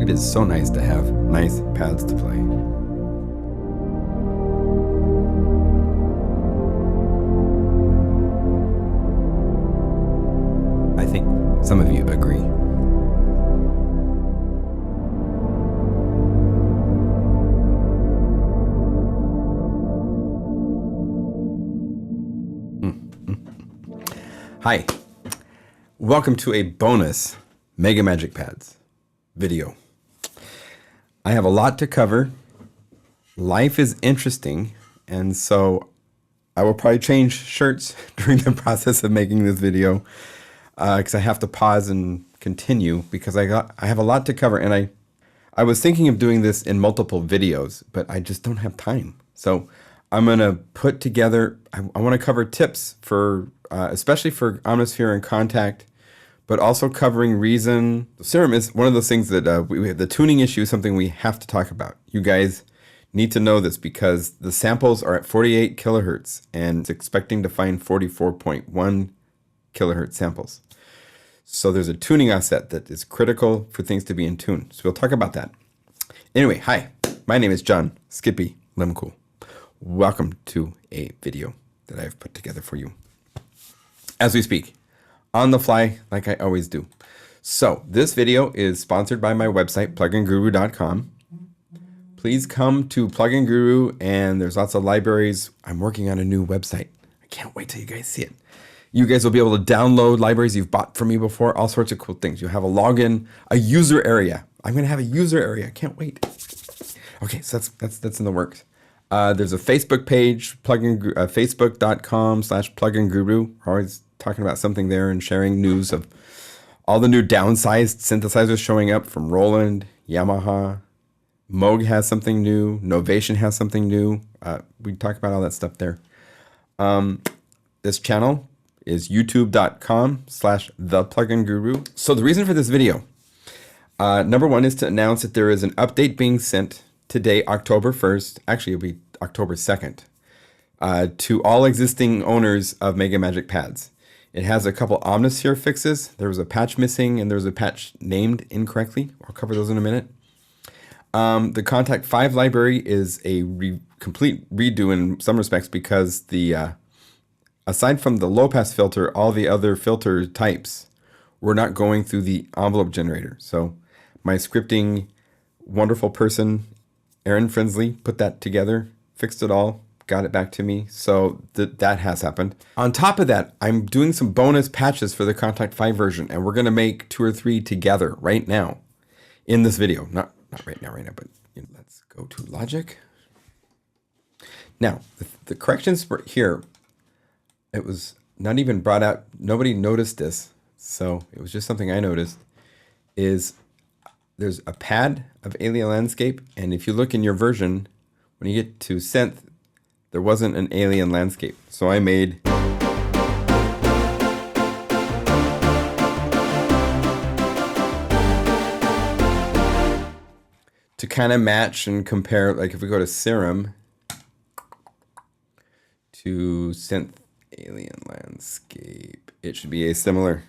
It is so nice to have nice pads to play. I think some of you agree. Hi, welcome to a bonus MegaMagic pads video. I have a lot to cover. Life is interesting, and so I will probably change shirts during the process of making this video because I have to pause and continue because I have a lot to cover, and I was thinking of doing this in multiple videos, but I just don't have time. So I'm gonna put together. I want to cover tips for especially for Omnisphere and Contact, but also covering Reason. Serum is one of those things that we have. The tuning issue is something we have to talk about. You guys need to know this because the samples are at 48 kilohertz and it's expecting to find 44.1 kilohertz samples. So there's a tuning offset that is critical for things to be in tune. So we'll talk about that. Anyway, hi, my name is John Skippy Lemcool. Welcome to a video that I've put together for you as we speak, on the fly, like I always do. So this video is sponsored by my website, pluginguru.com. Please come to Plugin Guru, and there's lots of libraries. I'm working on a new website. I can't wait till you guys see it. You guys will be able to download libraries you've bought from me before, all sorts of cool things. You'll have a login, a user area. I'm gonna have a user area, I can't wait. Okay, so that's in the works. There's a Facebook page, facebook.com/pluginguru. We're always talking about something there and sharing news of all the new downsized synthesizers showing up from Roland, Yamaha. Moog has something new. Novation has something new. We talk about all that stuff there. This channel is youtube.com/thepluginguru. So the reason for this video, number one, is to announce that there is an update being sent today, October 1st. Actually, it'll be October 2nd, to all existing owners of MegaMagic pads. It has a couple Omnisphere fixes. There was a patch missing and there was a patch named incorrectly. I'll cover those in a minute. The Contact 5 library is a complete redo in some respects because the aside from the low pass filter, all the other filter types were not going through the envelope generator. So my scripting wonderful person, Aaron Frinsley, put that together, fixed it all, got it back to me. So that has happened. On top of that, I'm doing some bonus patches for the Contact 5 version, and we're going to make 2 or 3 together right now in this video. Not right now, but let's go to Logic. Now, the corrections were here. It was not even brought out. Nobody noticed this, so it was just something I noticed, is there's a pad of Alien Landscape, and if you look in your version, when you get to Synth, there wasn't an Alien Landscape. So I made to kind of match and compare, like if we go to Serum to Synth Alien Landscape, it should be a similar.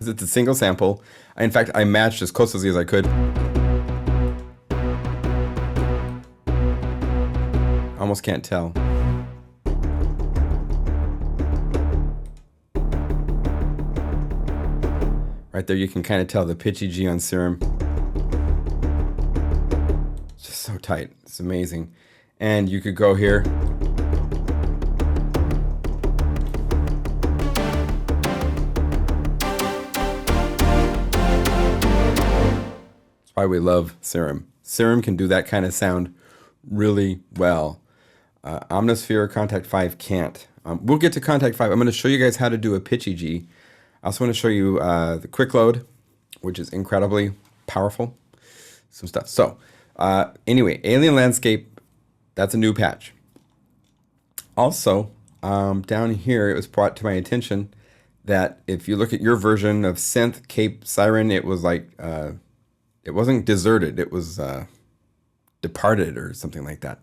It's a single sample. In fact, I matched as closely as I could. Almost can't tell. Right there, you can kind of tell the pitchy G on Serum. It's just so tight. It's amazing. And you could go here. Why we love Serum. Serum can do that kind of sound really well. Omnisphere Contact 5 can't. We'll get to Contact 5. I'm going to show you guys how to do a pitchy G. I also want to show you the quick load, which is incredibly powerful. Some stuff. So anyway, Alien Landscape, that's a new patch. Also, down here, it was brought to my attention that if you look at your version of Synth Cape Siren, it was like it wasn't deserted, it was departed or something like that.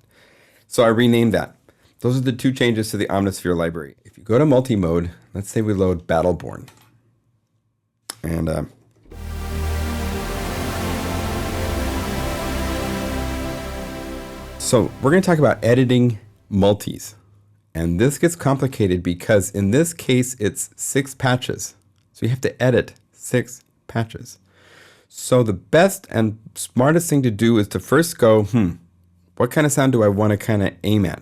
So I renamed that. Those are the two changes to the Omnisphere library. If you go to multi-mode, let's say we load Battleborn. And so we're going to talk about editing multis. And this gets complicated because in this case, it's 6 patches. So you have to edit 6 patches. So the best and smartest thing to do is to first go, what kind of sound do I want to kind of aim at?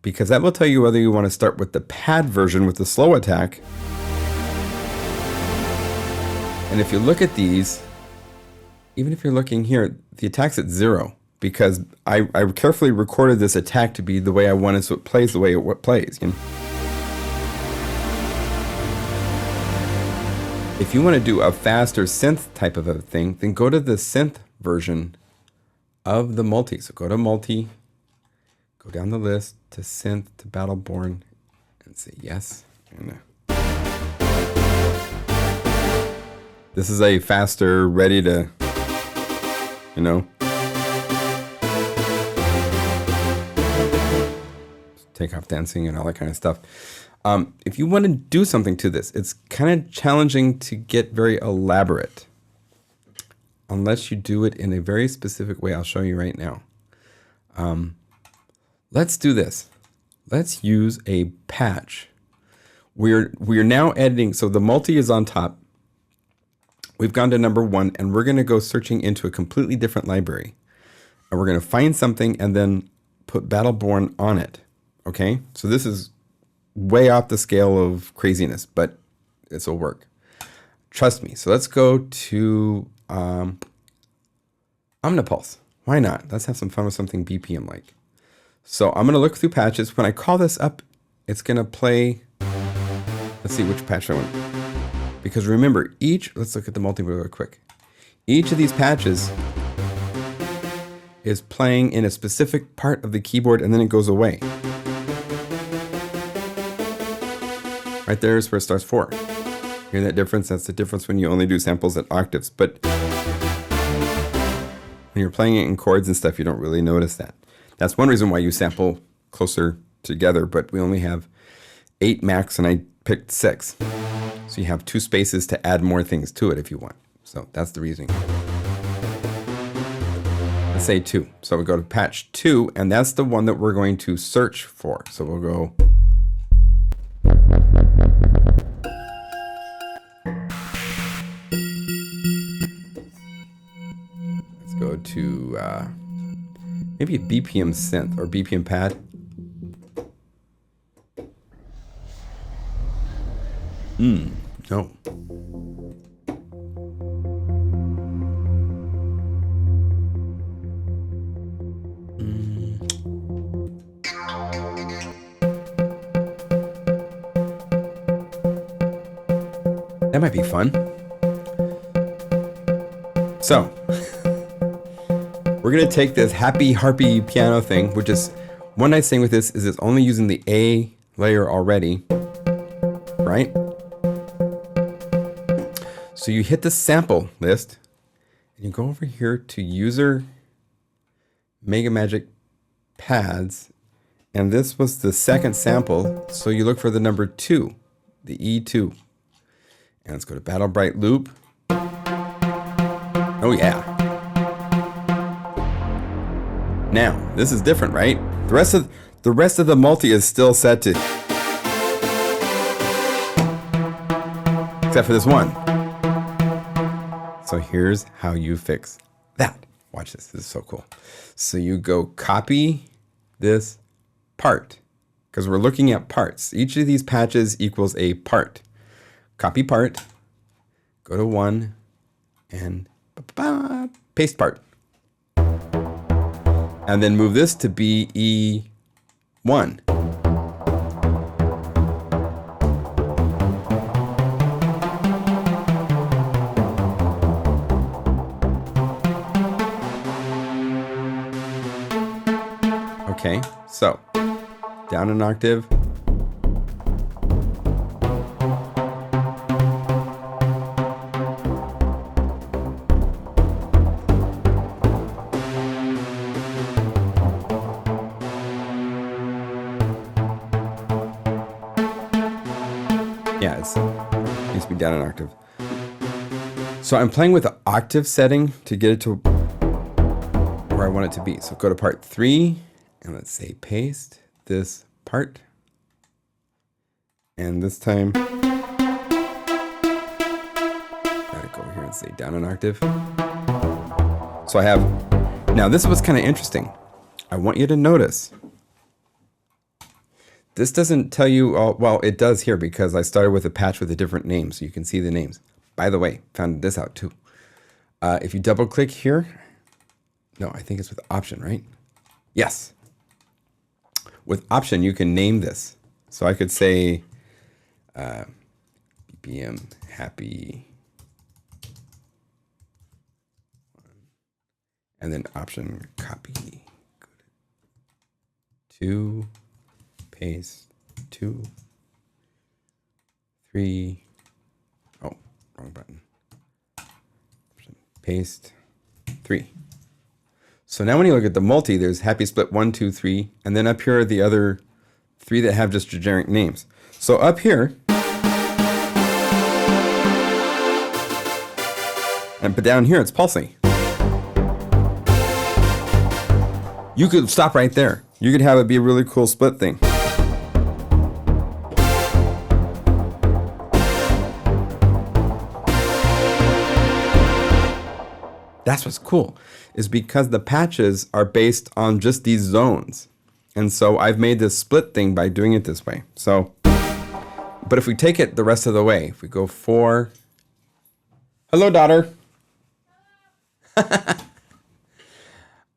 Because that will tell you whether you want to start with the pad version with the slow attack. And if you look at these, even if you're looking here, the attack's at 0 because I carefully recorded this attack to be the way I wanted, so it plays the way it plays. You know? If you want to do a faster synth type of a thing, then go to the synth version of the multi. So go to multi, go down the list to synth to Battleborn and say yes. This is a faster, ready to, take off dancing and all that kind of stuff. If you want to do something to this, it's kind of challenging to get very elaborate unless you do it in a very specific way. I'll show you right now. Let's do this. Let's use a patch. We're now editing. So the multi is on top. We've gone to number 1 and we're going to go searching into a completely different library. And we're going to find something and then put Battleborn on it. Okay. So this is way off the scale of craziness, but this will work. Trust me. So let's go to Omnipulse. Why not? Let's have some fun with something BPM like. So I'm going to look through patches. When I call this up, it's going to play. Let's see which patch I want. Because remember, let's look at the multi real quick. Each of these patches is playing in a specific part of the keyboard and then it goes away. Right there is where it starts 4. Hear that difference? That's the difference when you only do samples at octaves. But when you're playing it in chords and stuff, you don't really notice that. That's one reason why you sample closer together, but we only have 8 max and I picked 6. So you have 2 spaces to add more things to it if you want. So that's the reason. Let's say 2. So we go to patch 2 and that's the one that we're going to search for. So we'll go. Let's go to maybe a BPM synth or BPM pad. No. That might be fun. So, we're going to take this happy harpy piano thing, which is one nice thing with this is it's only using the A layer already, right? So you hit the sample list and you go over here to user MegaMagic pads. And this was the second sample. So you look for the number 2, the E2. And let's go to Battle Bright Loop. Oh yeah. Now, this is different, right? The rest of the multi is still set to, except for this one. So here's how you fix that. Watch this. This is so cool. So you go copy this part because we're looking at parts. Each of these patches equals a part. Copy part. Go to 1 and paste part. And then move this to be E1. Okay, so down an octave. Yeah, it needs to be down an octave. So I'm playing with the octave setting to get it to where I want it to be. So go to part 3, and let's say paste this part. And this time, gotta go over here and say down an octave. So I have, now this was kind of interesting. I want you to notice, this doesn't tell you, well, it does here because I started with a patch with a different name, so you can see the names. By the way, found this out too. If you double click here, no, I think it's with option, right? Yes. With option, you can name this. So I could say, BPM happy, and then option copy, 2, paste, 2, 3, oh, wrong button, paste, 3. So now when you look at the multi, there's happy split 1, 2, 3, and then up here are the other 3 that have just generic names. So up here, but down here it's pulsing. You could stop right there. You could have it be a really cool split thing. That's what's cool, is because the patches are based on just these zones. And so I've made this split thing by doing it this way. So, but if we take it the rest of the way, if we go 4, hello, daughter.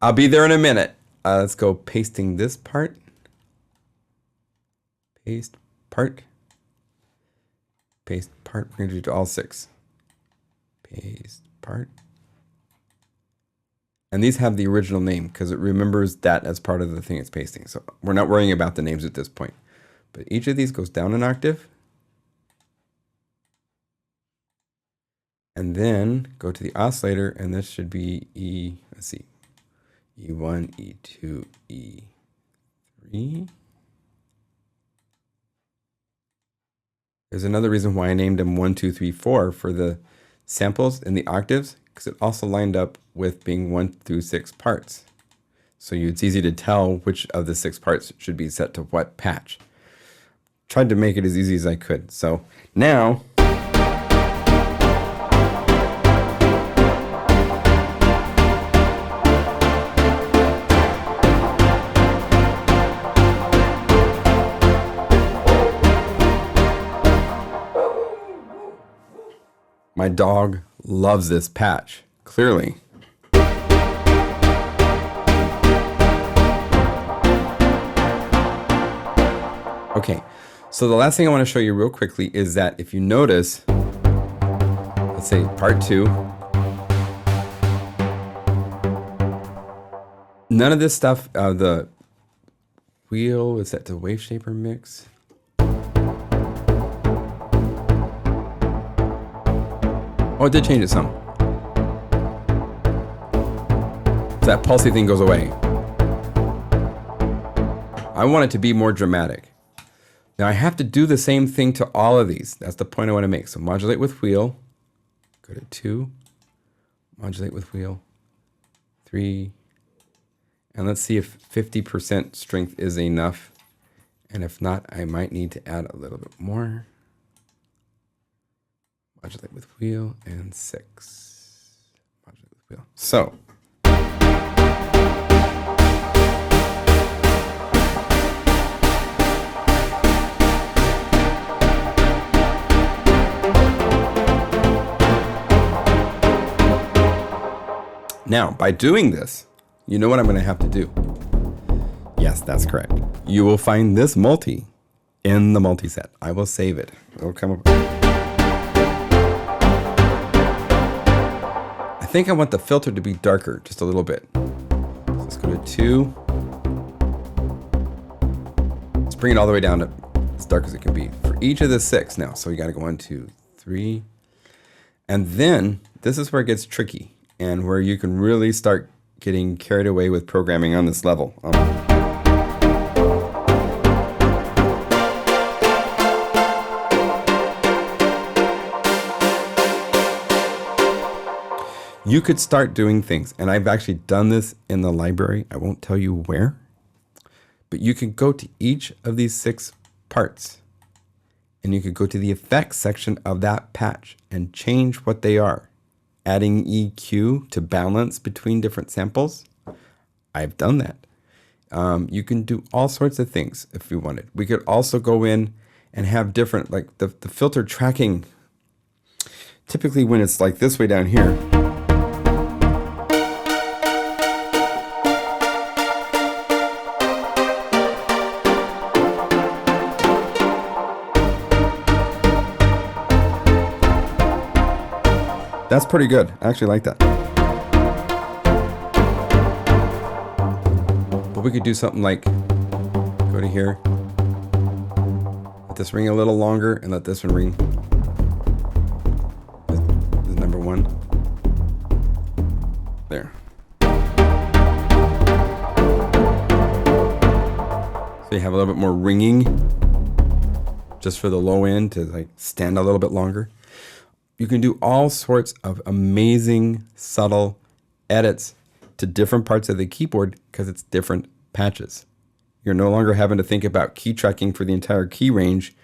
I'll be there in a minute. Let's go pasting this part. Paste part. Paste part. We're going to do all 6. Paste part. And these have the original name because it remembers that as part of the thing it's pasting. So we're not worrying about the names at this point. But each of these goes down an octave. And then go to the oscillator, and this should be E, let's see, E1, E2, E3. There's another reason why I named them 1, 2, 3, 4 for the samples in the octaves, because it also lined up with being 1 through 6 parts. So it's easy to tell which of the 6 parts should be set to what patch. Tried to make it as easy as I could. So now, my dog loves this patch, clearly. Okay, so the last thing I want to show you real quickly is that if you notice, let's say part 2, none of this stuff, the wheel, is that the wave shaper mix? Oh, it did change it some. So that pulsy thing goes away. I want it to be more dramatic. Now I have to do the same thing to all of these. That's the point I want to make. So modulate with wheel. Go to 2. Modulate with wheel. 3. And let's see if 50% strength is enough. And if not, I might need to add a little bit more. Modulate with wheel, and 6. Modulate with wheel. So. Now, by doing this, you know what I'm going to have to do. Yes, that's correct. You will find this multi in the multi-set. I will save it. It'll come up. I think I want the filter to be darker, just a little bit. So let's go to 2. Let's bring it all the way down to as dark as it can be for each of the 6 now. So you got to go 1, 2, 3. And then this is where it gets tricky and where you can really start getting carried away with programming on this level. You could start doing things, and I've actually done this in the library. I won't tell you where, but you can go to each of these 6 parts, and you could go to the effects section of that patch and change what they are. Adding EQ to balance between different samples. I've done that. You can do all sorts of things if you wanted. We could also go in and have different, like the filter tracking. Typically when it's like this way down here, that's pretty good. I actually like that. But we could do something like, go to here, let this ring a little longer, and let this one ring. This is number 1. There. So you have a little bit more ringing, just for the low end to like stand a little bit longer. You can do all sorts of amazing, subtle edits to different parts of the keyboard because it's different patches. You're no longer having to think about key tracking for the entire key range.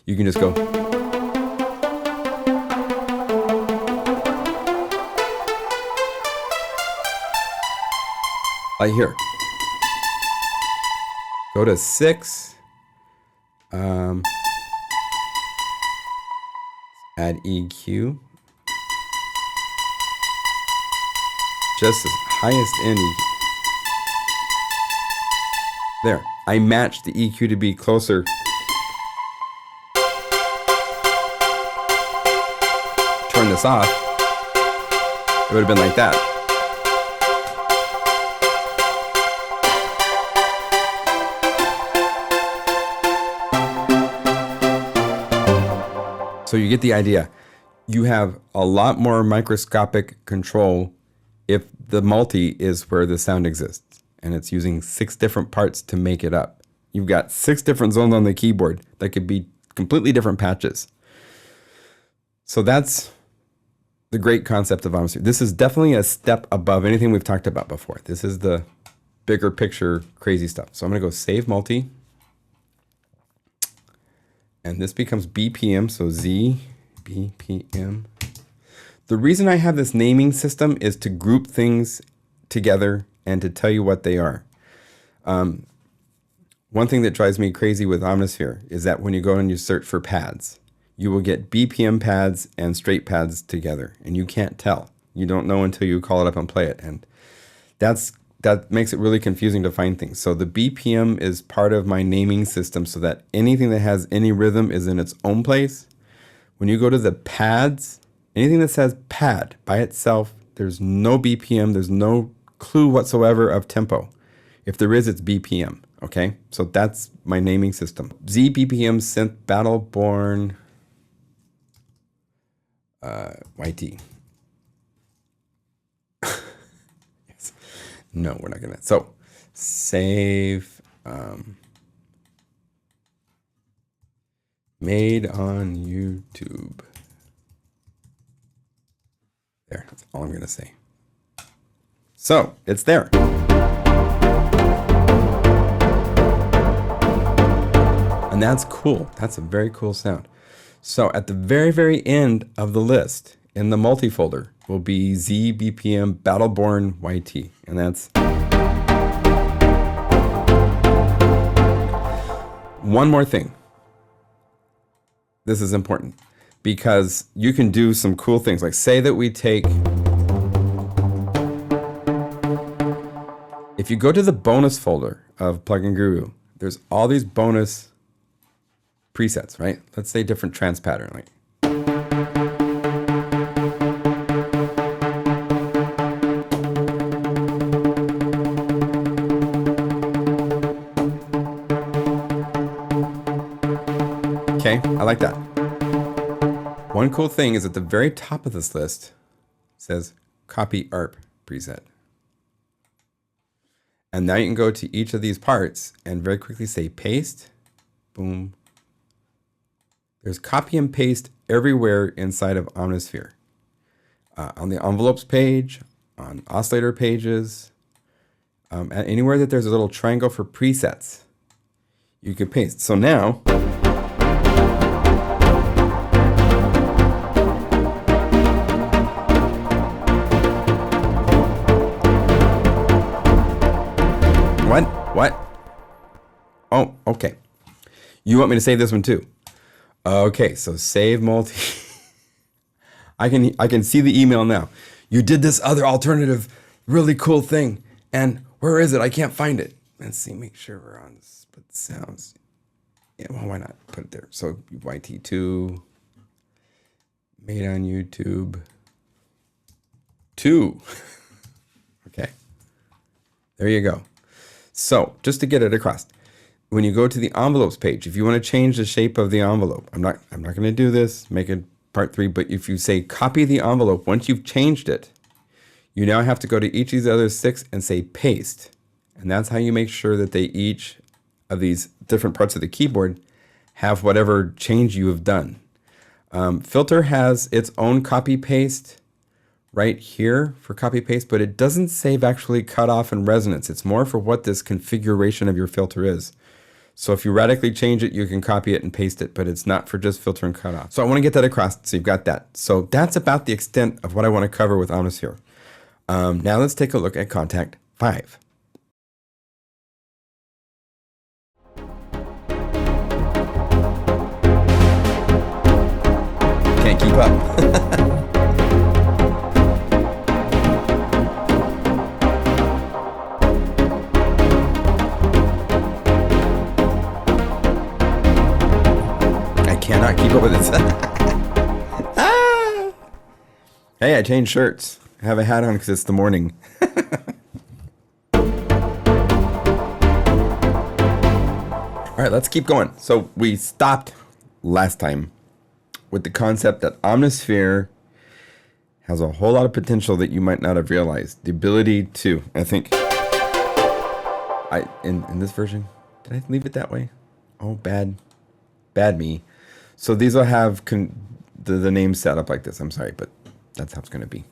You can just go. Right here. Go to 6. Add EQ. Just as highest end EQ. There. I matched the EQ to be closer. Turn this off. It would have been like that. So you get the idea. You have a lot more microscopic control if the multi is where the sound exists. And it's using 6 different parts to make it up. You've got 6 different zones on the keyboard that could be completely different patches. So that's the great concept of Omnisphere. This is definitely a step above anything we've talked about before. This is the bigger picture crazy stuff. So I'm going to go save multi. And this becomes BPM, so Z, BPM. The reason I have this naming system is to group things together and to tell you what they are. One thing that drives me crazy with Omnisphere is that when you go and you search for pads, you will get BPM pads and straight pads together, and you can't tell. You don't know until you call it up and play it, and that makes it really confusing to find things. So the BPM is part of my naming system so that anything that has any rhythm is in its own place. When you go to the pads, anything that says pad by itself, there's no BPM, there's no clue whatsoever of tempo. If there is, it's BPM, okay? So that's my naming system. Z BPM Synth Battleborn YT. Yes. No, we're not gonna. So save made on YouTube. There, that's all I'm gonna say. So it's there. And that's cool. That's a very cool sound. So at the very, very end of the list in the multi folder will be Z BPM Battleborn YT. And that's one more thing. This is important because you can do some cool things. Like say that we take, if you go to the bonus folder of Plugin Guru, there's all these bonus presets, right? Let's say different trance pattern, like. Okay, I like that. One cool thing is at the very top of this list, it says copy ARP preset. And now you can go to each of these parts and very quickly say paste, boom. There's copy and paste everywhere inside of Omnisphere. on the envelopes page, on oscillator pages, anywhere that there's a little triangle for presets, you could paste. So now, What? Oh, okay. You want me to save this one too? Okay, so save multi. I can see the email now. You did this other alternative, really cool thing, and where is it? I can't find it. Let's see. Make sure we're on split sounds. Yeah, well, why not put it there? So YT2 made on YouTube 2. Okay, there you go. So just to get it across, when you go to the envelopes page, if you want to change the shape of the envelope, I'm not going to do this, make it part 3, but if you say copy the envelope, once you've changed it, you now have to go to each of these other 6 and say paste. And that's how you make sure that they each of these different parts of the keyboard have whatever change you have done. Filter has its own copy paste right here for copy paste, but it doesn't save actually cutoff and resonance. It's more for what this configuration of your filter is. So if you radically change it, you can copy it and paste it, but it's not for just filter and cutoff. So I want to get that across, so you've got that. So that's about the extent of what I want to cover with Omnisphere. Now let's take a look at Contact 5. Can't keep up. Cannot keep up with this. Ah! Hey, I changed shirts. I have a hat on because it's the morning. All right, let's keep going. So we stopped last time with the concept that Omnisphere has a whole lot of potential that you might not have realized. The ability to, I think, in this version, did I leave it that way? Oh, bad me. So these will have the names set up like this. I'm sorry, but that's how it's going to be.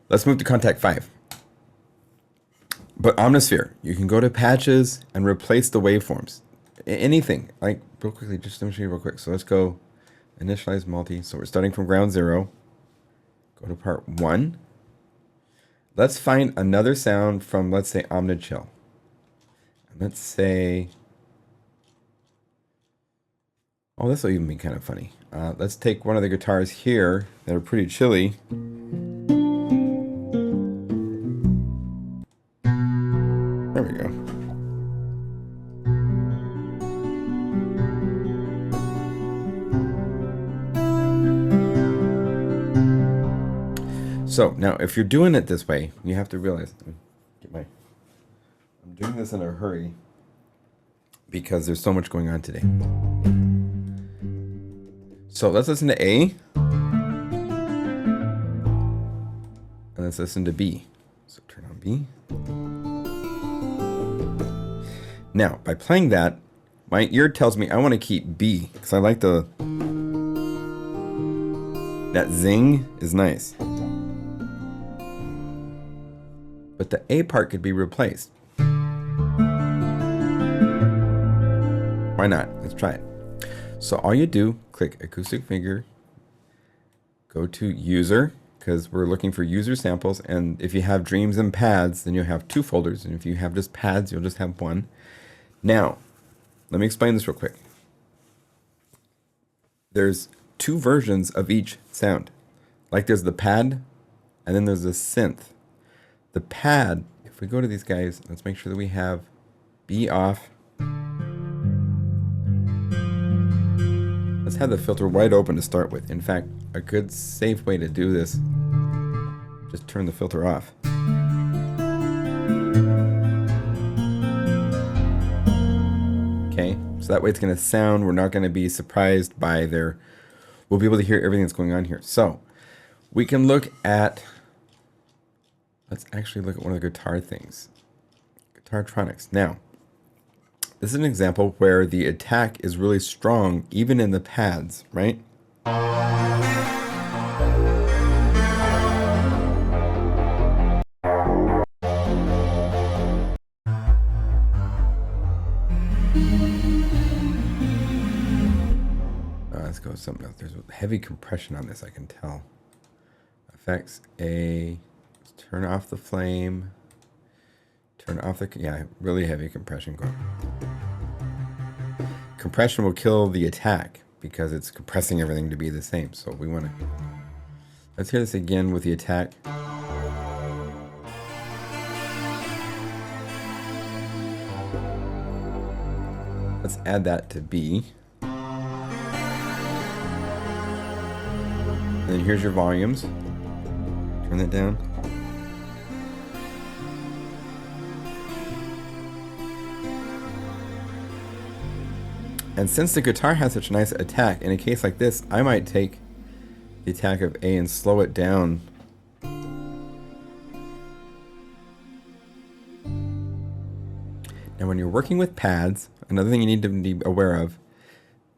Let's move to Contact 5. But Omnisphere, you can go to patches and replace the waveforms. Anything. Like, real quickly, just let me show you real quick. So let's go initialize multi. So we're starting from ground 0. Go to part 1. Let's find another sound from, let's say, Omnichill. And let's say... Oh, this will even be kind of funny. Let's take one of the guitars here that are pretty chilly. There we go. So now if you're doing it this way, you have to realize, I'm doing this in a hurry because there's so much going on today. So let's listen to A, and let's listen to B. So turn on B. Now, by playing that, my ear tells me I want to keep B, because I like that zing is nice. But the A part could be replaced. Why not? Let's try it. So all you do, click acoustic figure, go to user, because we're looking for user samples, and if you have drums and pads, then you'll have 2 folders, and if you have just pads, you'll just have 1. Now, let me explain this real quick. There's 2 versions of each sound. Like there's the pad, and then there's the synth. The pad, if we go to these guys, let's make sure that we have B off. Let's have the filter wide open to start with. In fact, a good safe way to do this, just turn the filter off. Okay, so that way it's going to sound, we're not going to be surprised by we'll be able to hear everything that's going on here. So we can look at, let's actually look at one of the guitar things. Guitar Tronix. Now, this is an example where the attack is really strong, even in the pads, right? Let's go with something else. There's heavy compression on this, I can tell. Effects A. Let's turn off the flame. Turn off the, yeah, really heavy compression going. Compression will kill the attack because it's compressing everything to be the same. So we want to, let's hear this again with the attack. Let's add that to B. And then here's your volumes. Turn that down. And since the guitar has such a nice attack, in a case like this, I might take the attack of A and slow it down. Now when you're working with pads, another thing you need to be aware of,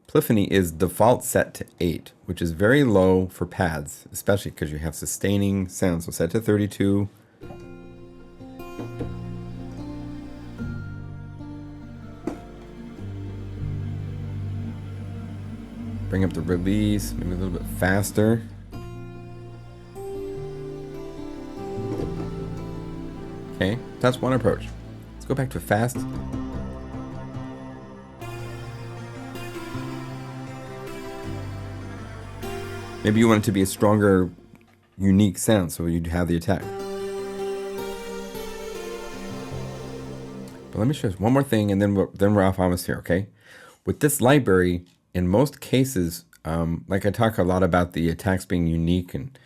polyphony is default set to 8, which is very low for pads, especially because you have sustaining sounds. So set to 32. Bring up the release, maybe a little bit faster. Okay, that's one approach. Let's go back to fast. Maybe you want it to be a stronger, unique sound, so you'd have the attack. But let me show you one more thing, and then we're off almost here, okay? With this library, in most cases, like I talk a lot about the attacks being unique, and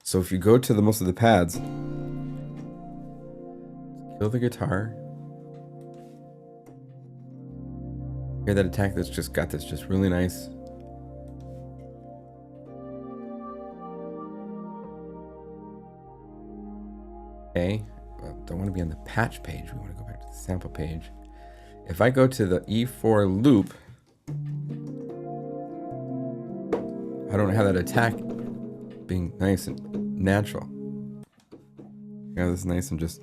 so if you go to most of the pads, kill the guitar. Hear that attack that's just got this just really nice. Okay, well, don't want to be on the patch page. We want to go back to the sample page. If I go to the E4 loop, I don't have that attack being nice and natural. Yeah, this is nice and just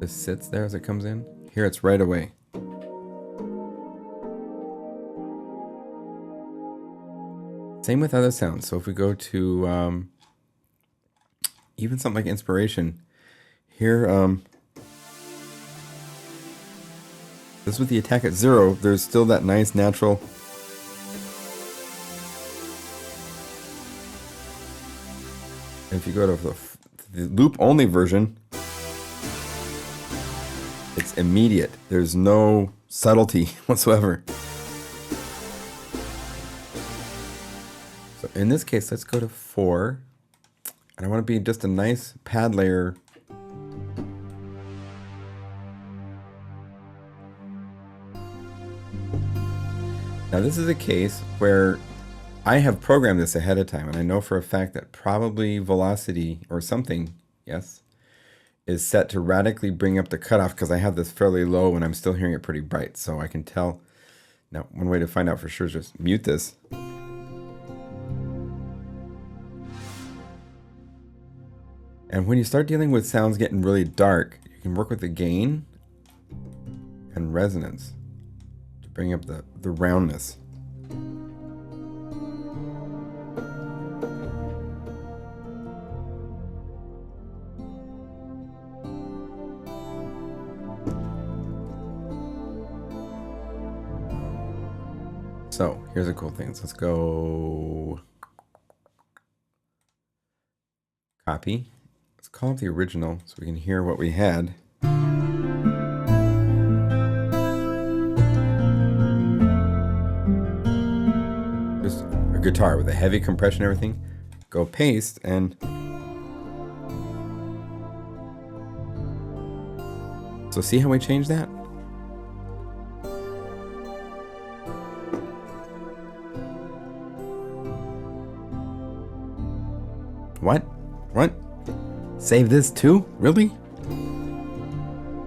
sits there as it comes in. Here it's right away. Same with other sounds. So if we go to even something like inspiration, here this with the attack at 0, there's still that nice natural. And if you go to the loop only version, it's immediate. There's no subtlety whatsoever. So in this case, let's go to 4. And I want to be just a nice pad layer. Now this is a case where I have programmed this ahead of time, and I know for a fact that probably velocity or something, yes, is set to radically bring up the cutoff because I have this fairly low and I'm still hearing it pretty bright. So I can tell. Now, one way to find out for sure is just mute this. And when you start dealing with sounds getting really dark, you can work with the gain and resonance to bring up the roundness. So here's a cool thing. Let's go copy. Let's call up the original so we can hear what we had. Just a guitar with a heavy compression and everything. Go paste and so see how we changed that? What? Save this too? Really?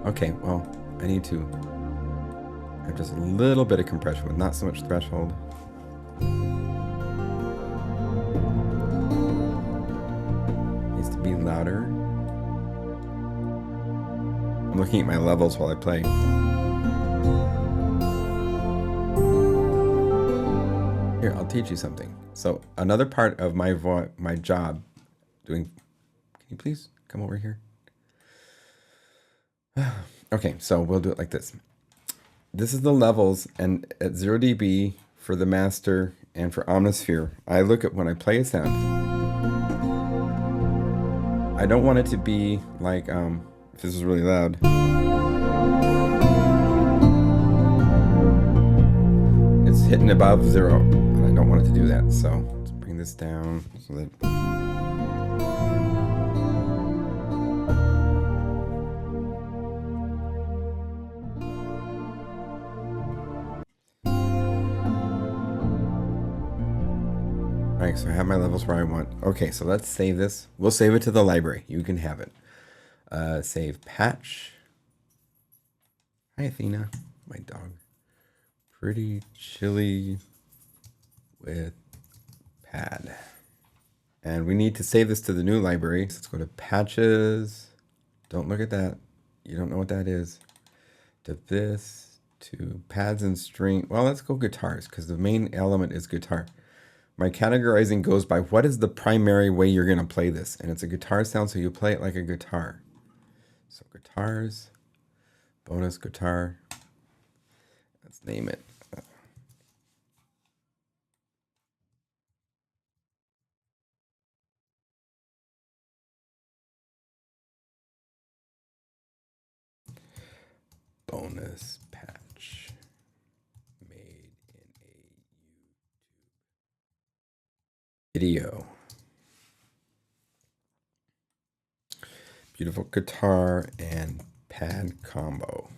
Okay, well, I need to have just a little bit of compression with not so much threshold. Needs to be louder. I'm looking at my levels while I play. Here, I'll teach you something. So another part of my job doing, can you please come over here? Okay, so we'll do it like this. This is the levels, and at 0 dB for the master and for Omnisphere, I look at when I play a sound. I don't want it to be like, if this is really loud. It's hitting above 0, and I don't want it to do that. So let's bring this down so that. Alright, so I have my levels where I want. Okay, so let's save this. We'll save it to the library. You can have it. Save patch. Hi, Athena, my dog. Pretty chilly with pad. And we need to save this to the new library. So let's go to patches. Don't look at that. You don't know what that is. To this, to pads and string. Well, let's go guitars because the main element is guitar. My categorizing goes by what is the primary way you're going to play this. And it's a guitar sound, so you play it like a guitar. So guitars, bonus guitar. Let's name it. Bonus patch made in a YouTube video. Beautiful guitar and pad combo.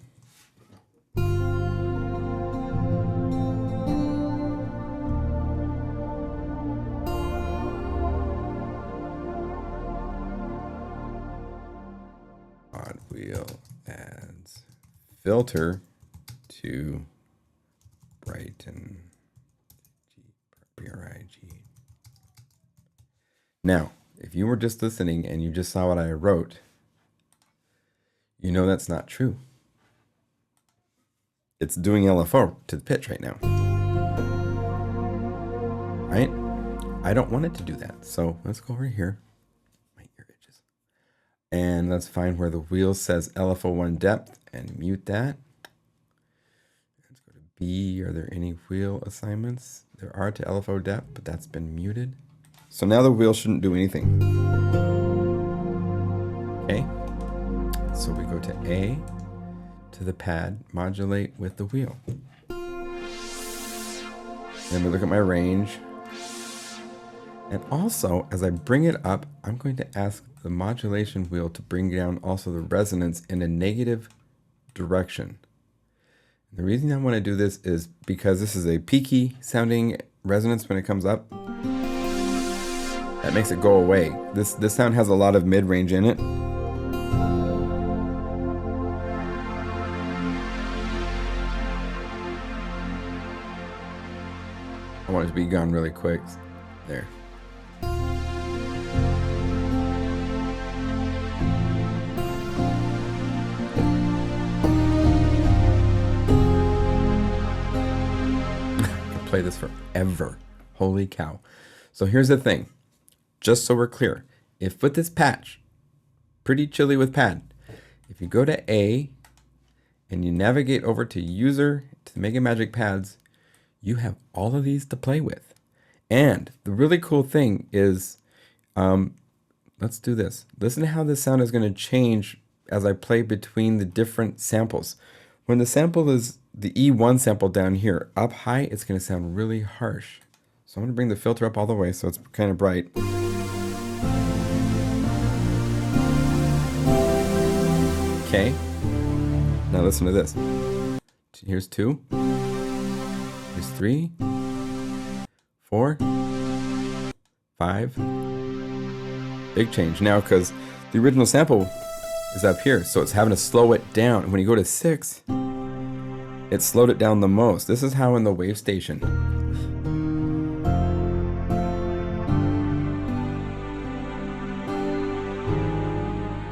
Odd wheel adds filter to Brighton BRIG. Now, if you were just listening and you just saw what I wrote, you know that's not true. It's doing LFO to the pitch right now. Right? I don't want it to do that. So let's go over here. My ear itches. And let's find where the wheel says LFO1 depth and mute that. Let's go to B. Are there any wheel assignments? There are to LFO depth, but that's been muted. So now the wheel shouldn't do anything. Okay. So we go to A, to the pad, modulate with the wheel. Then we look at my range. And also, as I bring it up, I'm going to ask the modulation wheel to bring down also the resonance in a negative direction. The reason I want to do this is because this is a peaky sounding resonance when it comes up. That makes it go away. This sound has a lot of mid-range in it. I want it to be gone really quick. There. I could play this forever. Holy cow. So here's the thing. Just so we're clear. If with this patch, pretty chilly with pad, if you go to A and you navigate over to user, to the MegaMagic pads, you have all of these to play with. And the really cool thing is, let's do this. Listen to how this sound is going to change as I play between the different samples. When the sample is the E1 sample down here, up high, it's going to sound really harsh. So I'm going to bring the filter up all the way so it's kind of bright. Okay. Now listen to this. Here's 2. Here's 3, 4, 5. Big change now because the original sample is up here, so it's having to slow it down. And when you go to 6, it slowed it down the most. This is how in the wave station.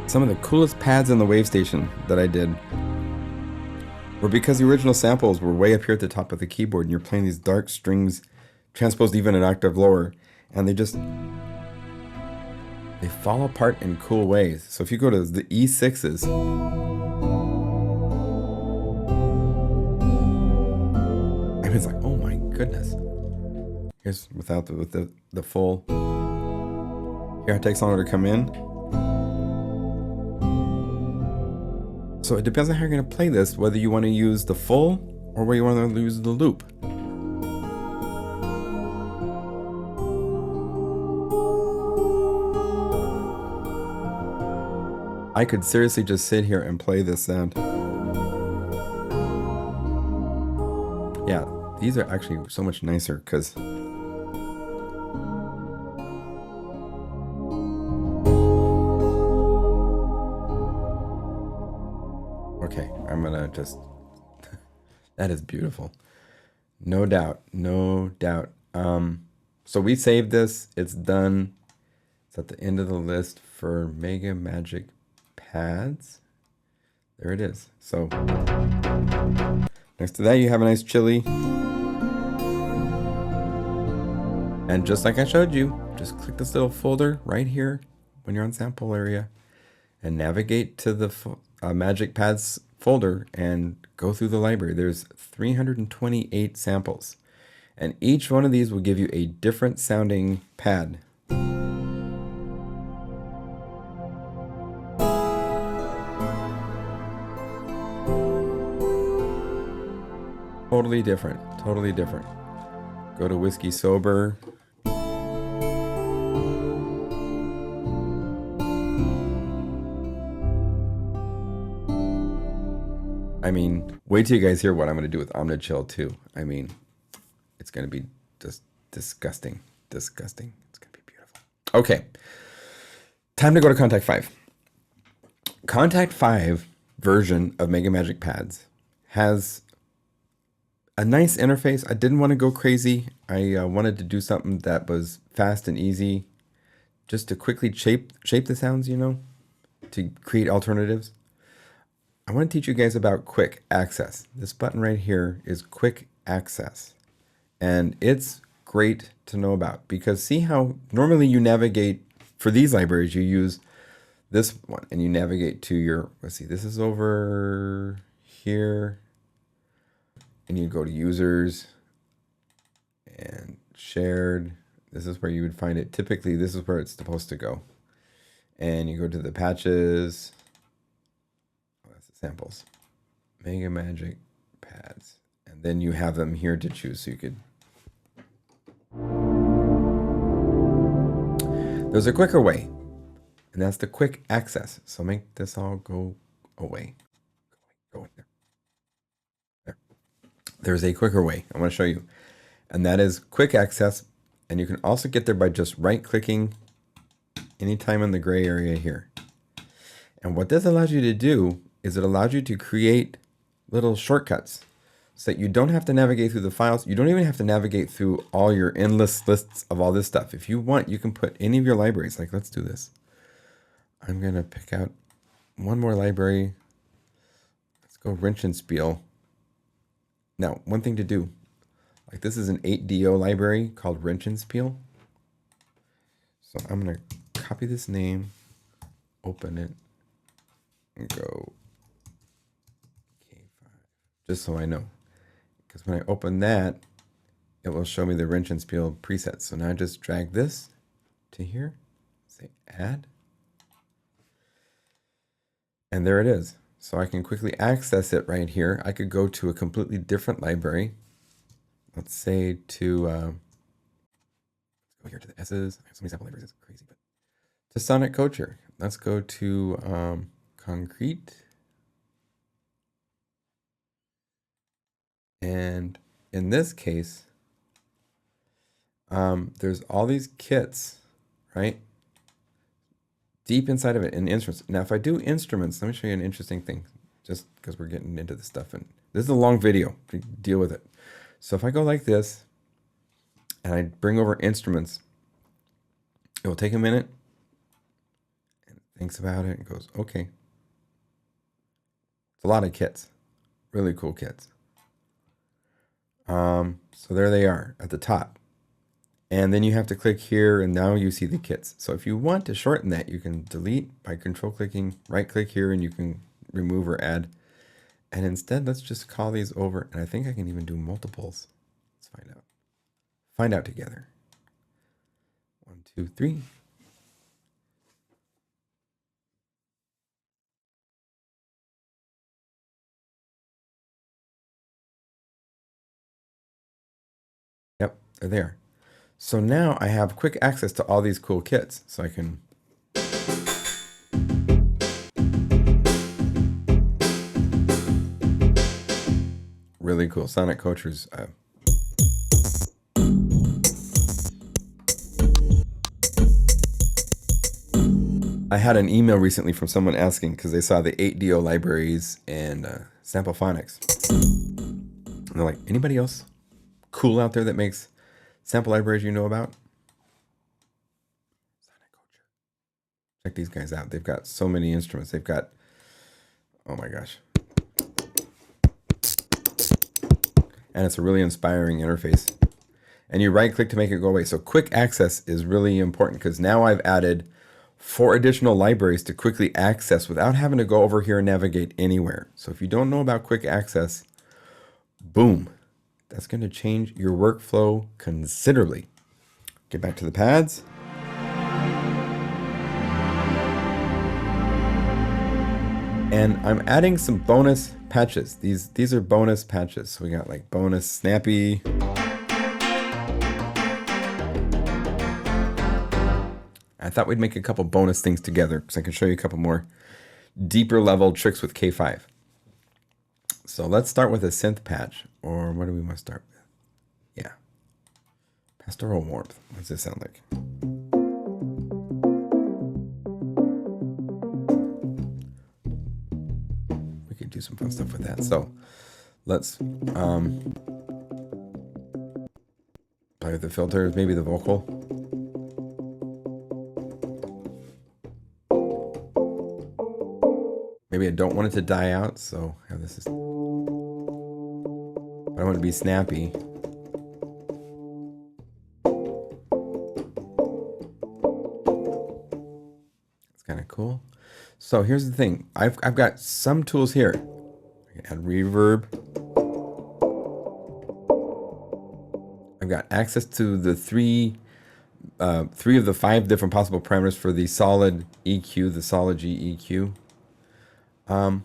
Some of the coolest pads in the wave station that I did or because the original samples were way up here at the top of the keyboard and you're playing these dark strings transposed even an octave lower, and they fall apart in cool ways. So if you go to the E6s, I mean, it's like, oh my goodness. Here's without the full. Here it takes longer to come in. So it depends on how you're going to play this, whether you want to use the full or whether you want to use the loop. I could seriously just sit here and play this sound. Yeah, these are actually so much nicer because okay, I'm gonna just that is beautiful. No doubt, no doubt. So we saved this, it's done. It's at the end of the list for MegaMagic pads. There it is. So next to that you have a nice chili. And just like I showed you, just click this little folder right here when you're on sample area and navigate to the Magic Pads folder and go through the library. There's 328 samples, and each one of these will give you a different sounding pad. Totally different, totally different. Go to Whiskey Sober. I mean, wait till you guys hear what I'm going to do with Omnichill too. I mean, it's going to be just disgusting. Disgusting. It's going to be beautiful. Okay. Time to go to Contact 5. Contact 5 version of MegaMagic Pads has a nice interface. I didn't want to go crazy. I wanted to do something that was fast and easy, just to quickly shape the sounds, you know, to create alternatives. I want to teach you guys about quick access. This button right here is quick access. And it's great to know about because see how normally you navigate for these libraries, you use this one and you navigate to your, let's see, this is over here. And you go to users and shared. This is where you would find it. Typically, this is where it's supposed to go. And you go to the patches. Oh, that's the samples. MegaMagic pads. And then you have them here to choose. So you could. There's a quicker way. And that's the quick access. So make this all go away. Go in there. There's a quicker way I want to show you, and that is quick access. And you can also get there by just right clicking anytime in the gray area here. And what this allows you to do is it allows you to create little shortcuts so that you don't have to navigate through the files. You don't even have to navigate through all your endless lists of all this stuff. If you want, you can put any of your libraries. Like, let's do this. I'm going to pick out one more library. Let's go Wrench and Spiel. Now, one thing to do, like this is an 8DO library called Wrench and Spiel. So I'm going to copy this name, open it, and go K5, just so I know. Because when I open that, it will show me the Wrench and Spiel presets. So now I just drag this to here, say add, and there it is. So I can quickly access it right here. I could go to a completely different library. Let's say to, let's go here to the S's. I have so many sample libraries, it's crazy, but to Sonic Culture. Let's go to Concrete. And in this case, there's all these kits, right? Deep inside of it in instruments. Now, if I do instruments, let me show you an interesting thing, just because we're getting into this stuff. And this is a long video to deal with it. So if I go like this and I bring over instruments, it will take a minute and it thinks about it and goes, okay. It's a lot of kits, Really cool kits. So there they are at the top. And then you have to click here, and now you see the kits. So if you want to shorten that, you can delete by control clicking, right click here, and you can remove or add. And instead, let's just call these over. And I think I can even do multiples. Let's find out. Find out together. 1, 2, 3. Yep, they're there. So now I have quick access to all these cool kits. So I can really cool sonic coachers. I had an email recently from someone asking because they saw the 8DO libraries and sample phonics. And they're like, anybody else cool out there that makes sample libraries you know about? Check these guys out. They've got so many instruments. They've got, oh my gosh. And it's a really inspiring interface. And you right click to make it go away. So quick access is really important because now I've added 4 additional libraries to quickly access without having to go over here and navigate anywhere. So if you don't know about quick access, boom, that's going to change your workflow considerably. Get back to the pads. And I'm adding some bonus patches. These are bonus patches. So we got like bonus snappy. I thought we'd make a couple bonus things together because I can show you a couple more deeper level tricks with K5. So let's start with a synth patch, or what do we want to start with? Yeah. Pastoral warmth. What does this sound like? We could do some fun stuff with that. So let's play with the filters, maybe the vocal. Maybe I don't want it to die out, so yeah, this is. But I want it to be snappy. It's kind of cool. So here's the thing. I've got some tools here. I can add reverb. I've got access to the three of the 5 different possible parameters for the solid EQ, the solid G EQ.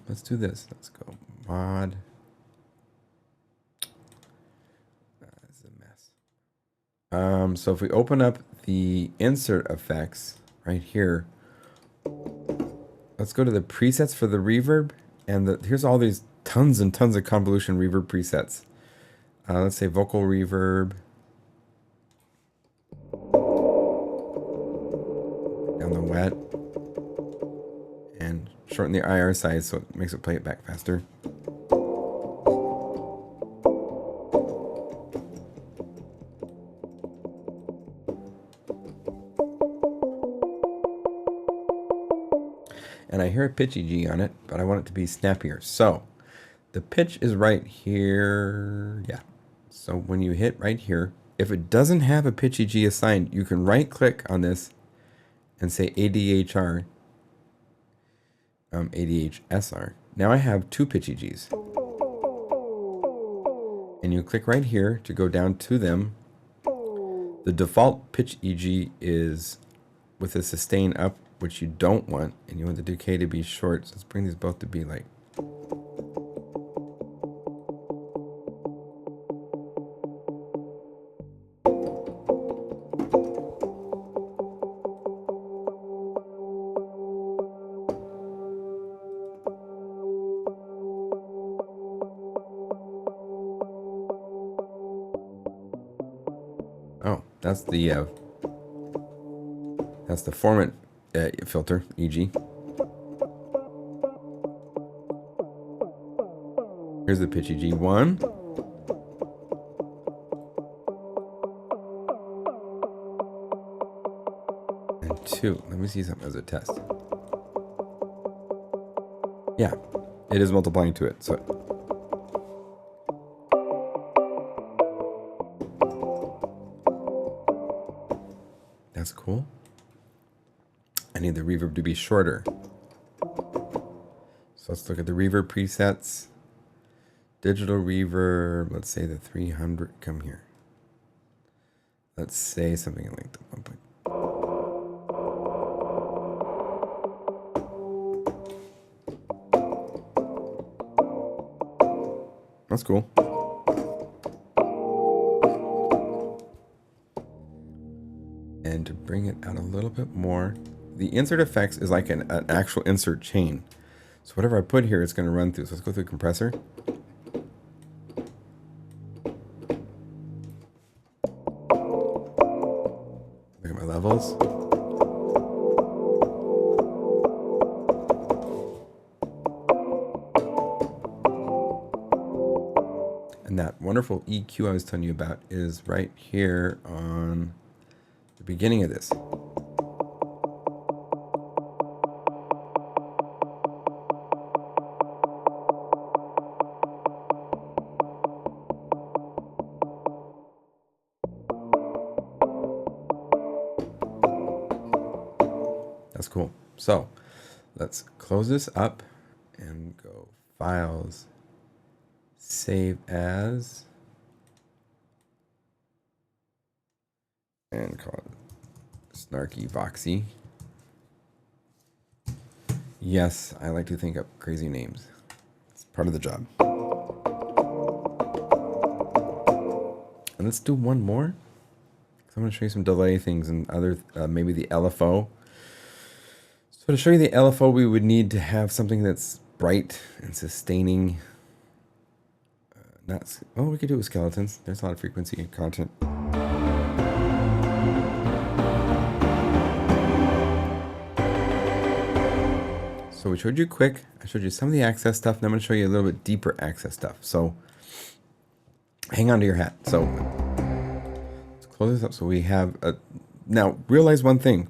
Let's do this. Let's go mod. That's a mess. So if we open up the insert effects right here, let's go to the presets for the reverb, and here's all these tons and tons of convolution reverb presets. Let's say vocal reverb. Down the wet. And shorten the IR size so it makes it play it back faster. And I hear a pitchy G on it, but I want it to be snappier. So the pitch is right here. Yeah. So when you hit right here, if it doesn't have a pitchy G assigned, you can right click on this and say ADHR. ADHSR. Now I have 2 pitchy Gs. And you click right here to go down to them. The default pitch EG is with a sustain up, which you don't want, and you want the decay to be short. So let's bring these both to be like. Oh, that's the formant filter, EG. Here's the pitch EG 1. And 2. Let me see something as a test. Yeah, it is multiplying to it. So That's cool. I need the reverb to be shorter. So let's look at the reverb presets. Digital reverb, let's say the 300, come here. Let's say something like the 1. That's cool. And to bring it out a little bit more, the insert effects is like an actual insert chain. So whatever I put here, it's going to run through. So let's go through compressor. Look at my levels. And that wonderful EQ I was telling you about is right here on the beginning of this. That's cool. So let's close this up and go Files, Save As, and call it Snarky Voxy. Yes, I like to think up crazy names. It's part of the job. And let's do one more. So I'm going to show you some delay things and other, maybe the LFO. So to show you the LFO, we would need to have something that's bright and sustaining. We could do it with skeletons. There's a lot of frequency content. So we showed you quick. I showed you some of the access stuff, and I'm going to show you a little bit deeper access stuff. So hang on to your hat. So let's close this up. So we have now realize one thing.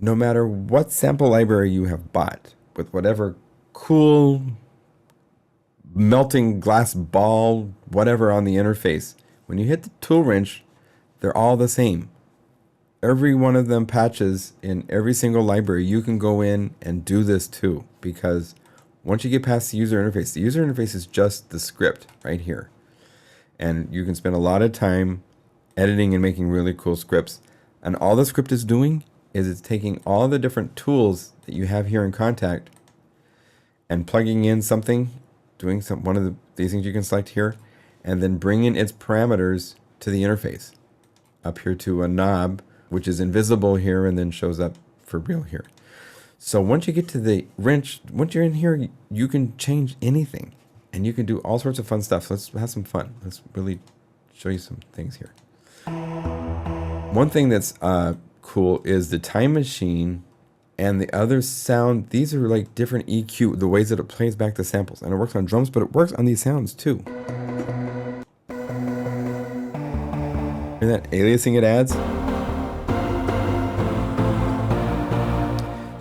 No matter what sample library you have bought, with whatever cool melting glass ball, whatever on the interface, when you hit the tool wrench, they're all the same. Every one of them patches in every single library, you can go in and do this too, because once you get past the user interface is just the script right here. And you can spend a lot of time editing and making really cool scripts. And all the script is doing is it's taking all the different tools that you have here in Contact and plugging in something, doing one of these things you can select here, and then bringing its parameters to the interface up here to a knob, which is invisible here and then shows up for real here. So once you get to the wrench, once you're in here, you can change anything and you can do all sorts of fun stuff. So let's have some fun. Let's really show you some things here. One thing that's cool is the time machine and the other sound. These are like different EQ, the ways that it plays back the samples, and it works on drums, but it works on these sounds too. Hear that aliasing it adds?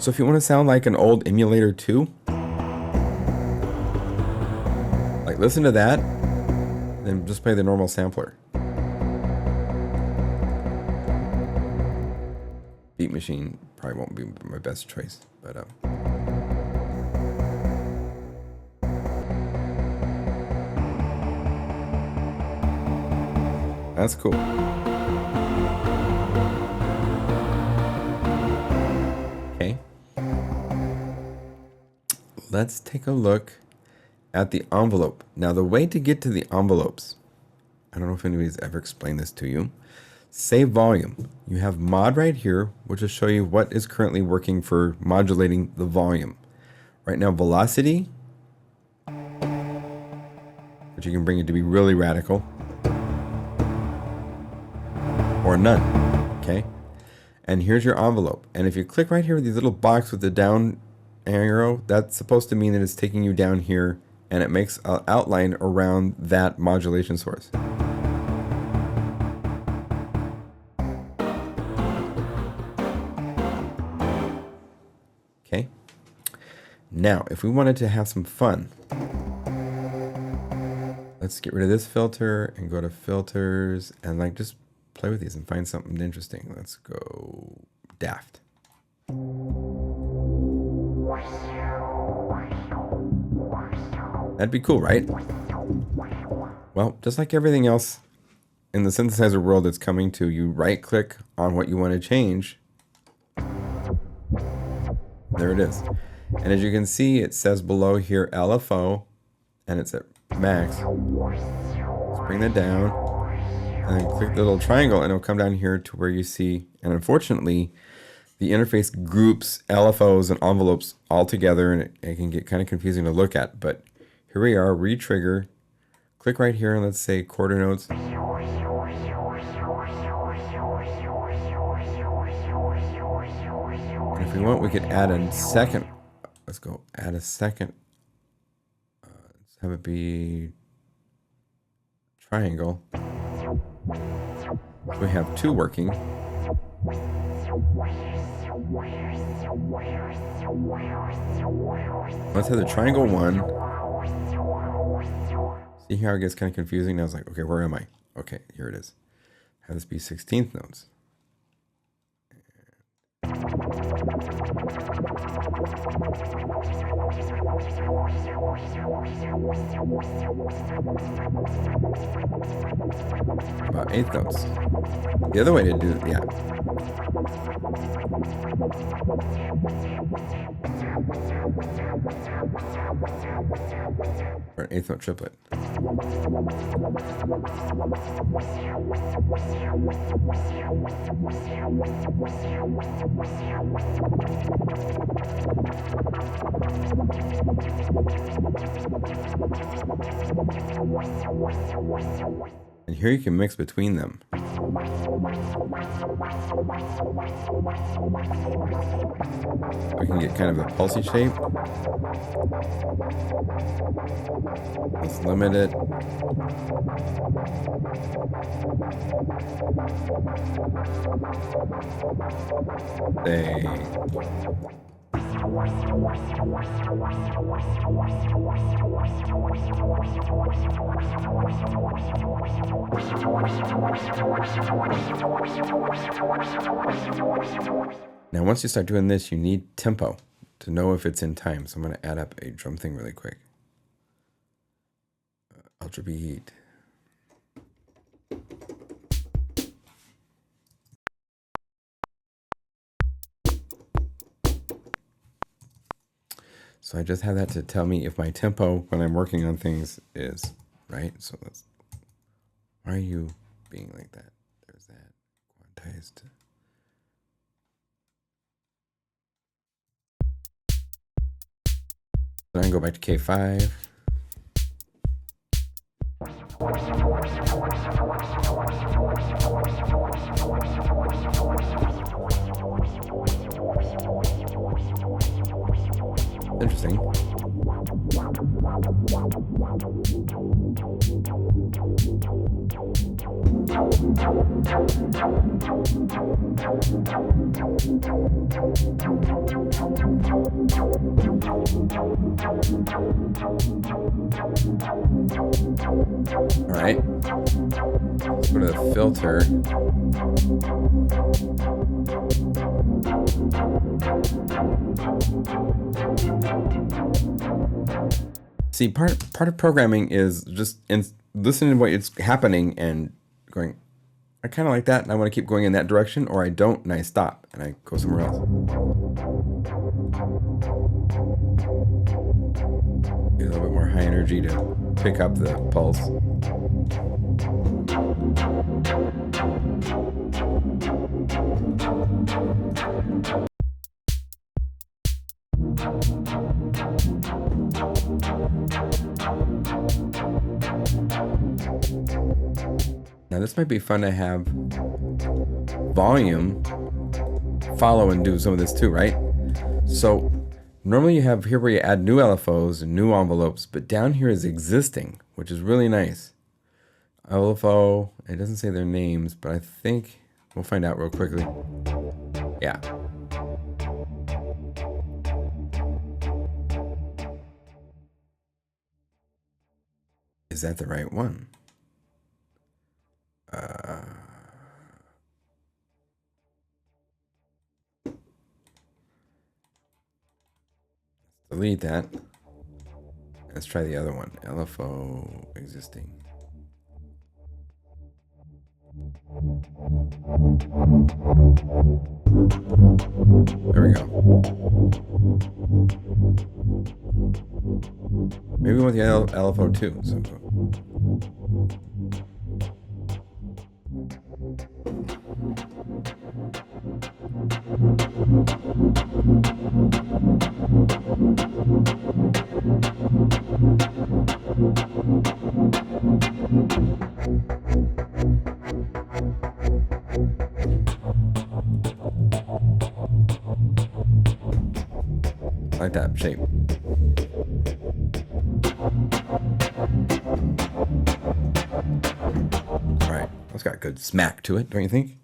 So if you want to sound like an old emulator too, like listen to that, then just play the normal sampler. Beat Machine probably won't be my best choice, but that's cool. Okay. Let's take a look at the envelope. Now the way to get to the envelopes, I don't know if anybody's ever explained this to you. Save volume. You have mod right here, which will show you what is currently working for modulating the volume. Right now, velocity, which you can bring it to be really radical, or none, okay? And here's your envelope. And if you click right here with the little box with the down arrow, that's supposed to mean that it's taking you down here, and it makes an outline around that modulation source. Okay. Now, if we wanted to have some fun, let's get rid of this filter and go to filters and like just play with these and find something interesting. Let's go daft. That'd be cool, right? Well, just like everything else in the synthesizer world that's coming to, you right click on what you want to change. There it is. And as you can see, it says below here LFO, and it's at max. Let's bring that down, and then click the little triangle, and it'll come down here to where you see, and unfortunately, the interface groups LFOs and envelopes all together, and it can get kind of confusing to look at, but here we are, re-trigger. Click right here, and let's say quarter notes. And if we want, we could add a second. Let's go add a second. Let's have it be triangle. So we have two working. Let's have the triangle one. See how it gets kind of confusing? Now I was like, okay, where am I? Okay, here it is. Have this be 16th notes. About 8th notes. The other way to do it, yeah. For an 8th note triplet. And here you can mix between them. We can get kind of a pulsy shape. Let's limit it. Now, once you start doing this, you need tempo to know if it's in time. So I'm going to add up a drum thing really quick. Ultra beat. So I just have that to tell me if my tempo when I'm working on things is right. So let's, why are you being like that? There's that quantized. Then I can go back to K5. Interesting. All right. Let's go to the filter. See, part of programming is just listening to what's happening and going, I kind of like that, and I want to keep going in that direction, or I don't, and I stop, and I go somewhere else. Get a little bit more high energy to pick up the pulse. Now this might be fun to have volume follow and do some of this too, right? So normally you have here where you add new LFOs and new envelopes, but down here is existing, which is really nice. LFO, it doesn't say their names, but I think we'll find out real quickly. Yeah. Is that the right one? delete that. Let's try the other one. LFO existing. There we go. Maybe we want the LFO too. So. I like that shape. All right, that's got good smack to it, don't you think?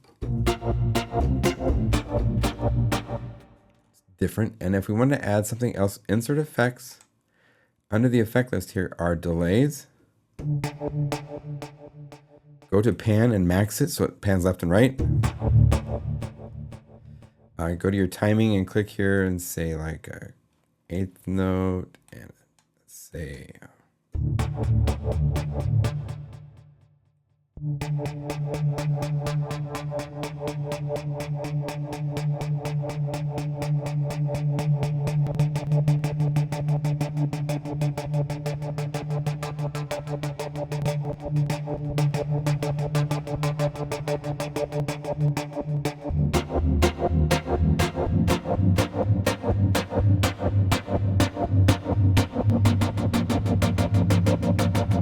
It's different. And if we want to add something else, insert effects. Under the effect list here are delays. Go to pan and max it so it pans left and right. Go to your timing and click here and say like a eighth note and say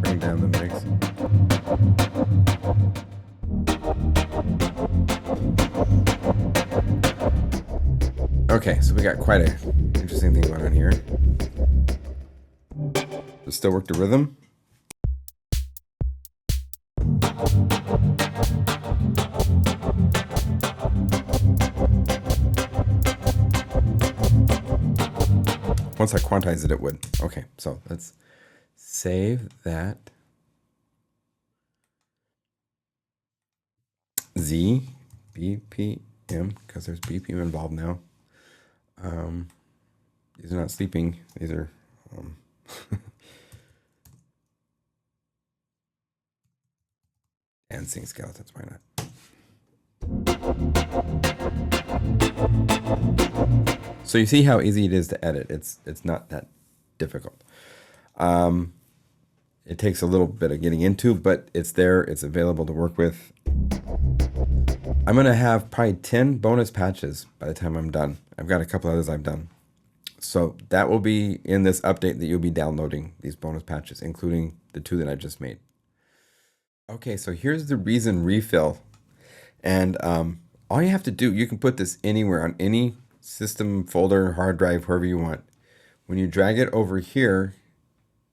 bring down the mix. Okay, so we got quite a interesting thing going on here. Does it still work the rhythm? Once I quantize it, it would. Okay, so let's save that. Z, BPM, because there's BPM involved now. These are not sleeping. These are dancing skeletons. Why not? So you see how easy it is to edit. It's not that difficult. It takes a little bit of getting into, but it's there. It's available to work with. I'm going to have probably 10 bonus patches by the time I'm done. I've got a couple others I've done. So that will be in this update that you'll be downloading, these bonus patches, including the 2 that I just made. Okay, so here's the Reason refill. And all you have to do, you can put this anywhere on any system, folder, hard drive, wherever you want. When you drag it over here,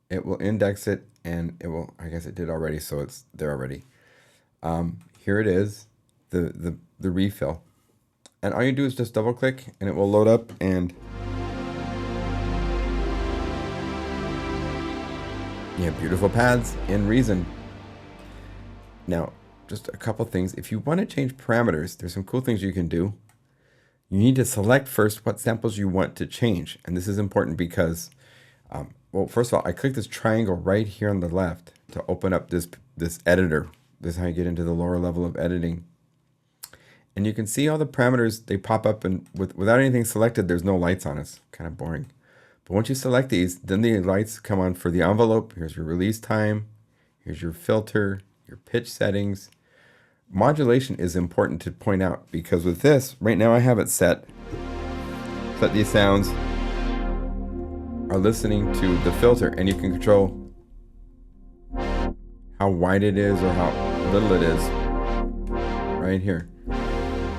it will index it and it will, I guess it did already, so it's there already. Here it is, the refill. And all you do is just double click and it will load up, and you have beautiful pads in Reason. Now, just a couple things. If you want to change parameters, there's some cool things you can do. You need to select first what samples you want to change. And this is important because, well, first of all, I click this triangle right here on the left to open up this editor. This is how you get into the lower level of editing. And you can see all the parameters, they pop up, and without anything selected, there's no lights on. It's kind of boring. But once you select these, then the lights come on for the envelope. Here's your release time. Here's your filter, your pitch settings. Modulation is important to point out because with this, right now I have it set that these sounds are listening to the filter, and you can control how wide it is or how little it is right here.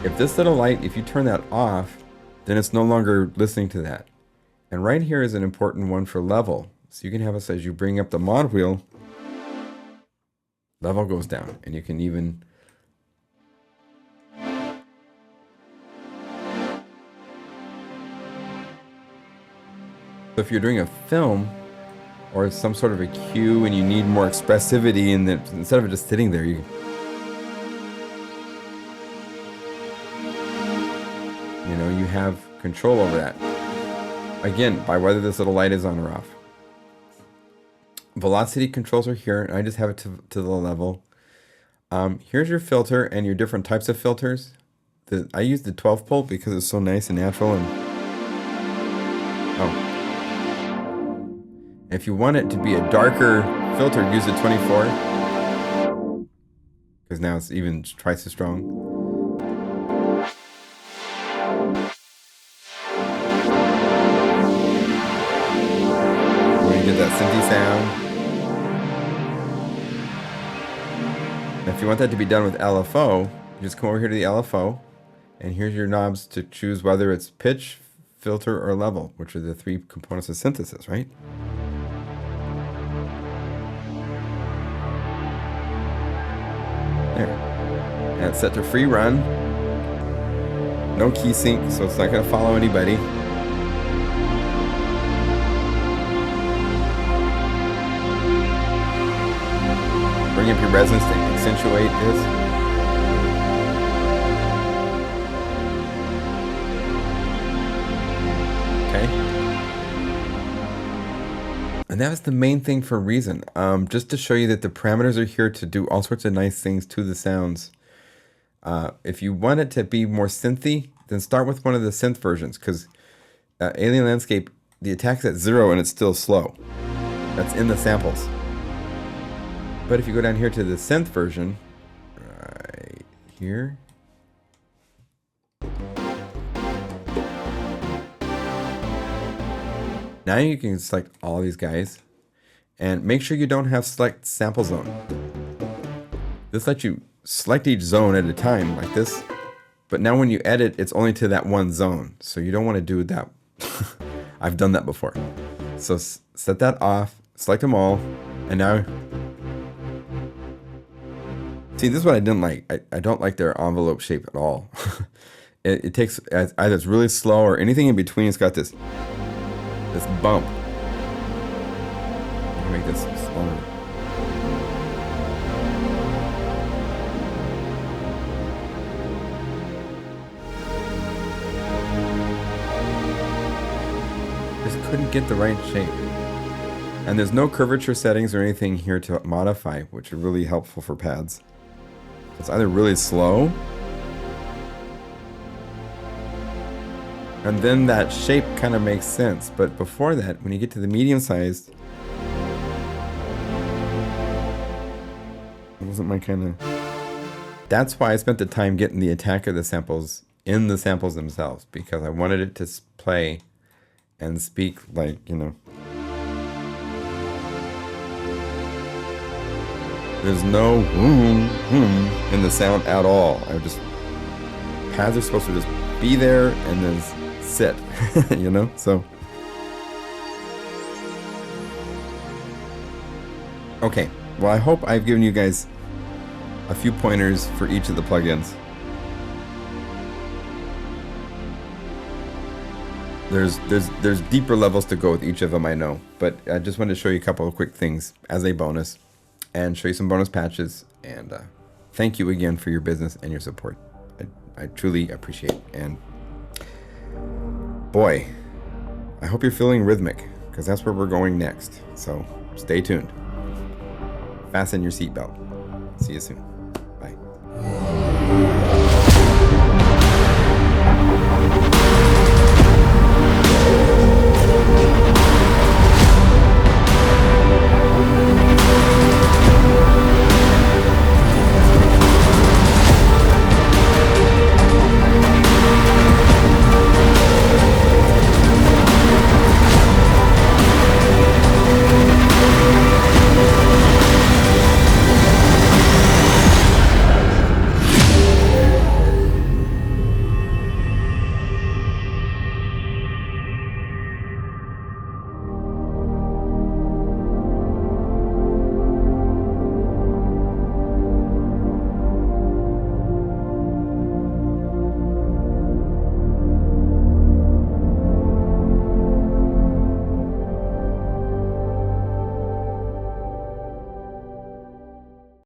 If this little light, if you turn that off, then it's no longer listening to that. And right here is an important one for level. So you can have it as you bring up the mod wheel, level goes down, and you can even so if you're doing a film or some sort of a cue and you need more expressivity, and that instead of just sitting there, you know, you have control over that. again, by whether this little light is on or off. Velocity controls are here, and I just have it to the level. Here's your filter and your different types of filters. I use the 12 pole because it's so nice and natural. And if you want it to be a darker filter, use the 24, because now it's even twice as strong. When you get that synthy sound. If you want that to be done with LFO, you just come over here to the LFO, and here's your knobs to choose whether it's pitch, filter, or level, which are the 3 components of synthesis, right? There. And it's set to free run. No key sync, so it's not going to follow anybody. Bring up your resonance to accentuate this. Okay. And that was the main thing for a reason. Just to show you that the parameters are here to do all sorts of nice things to the sounds. If you want it to be more synthy, then start with one of the synth versions, because Alien Landscape, the attack's at 0 and it's still slow. That's in the samples. But if you go down here to the synth version, right here, now you can select all these guys, and make sure you don't have select sample zone. This lets you select each zone at a time, like this. But now when you edit, it's only to that one zone, so you don't want to do that. I've done that before. So set that off, select them all, and now... See, this is what I didn't like. I don't like their envelope shape at all. It takes, either it's really slow or anything in between. It's got this bump. Let me make this slower. Just couldn't get the right shape. And there's no curvature settings or anything here to modify, which are really helpful for pads. It's either really slow, and then that shape kind of makes sense. But before that, when you get to the medium sized, it wasn't my kind of... That's why I spent the time getting the attack of the samples in the samples themselves, because I wanted it to play and speak like, you know. There's no in the sound at all. Pads are supposed to just be there and then sit, you know? So, okay. Well, I hope I've given you guys a few pointers for each of the plugins. There's deeper levels to go with each of them, I know, but I just wanted to show you a couple of quick things as a bonus, and show you some bonus patches, and thank you again for your business and your support. I truly appreciate it. And boy, I hope you're feeling rhythmic, because that's where we're going next. So stay tuned. Fasten your seatbelt. See you soon.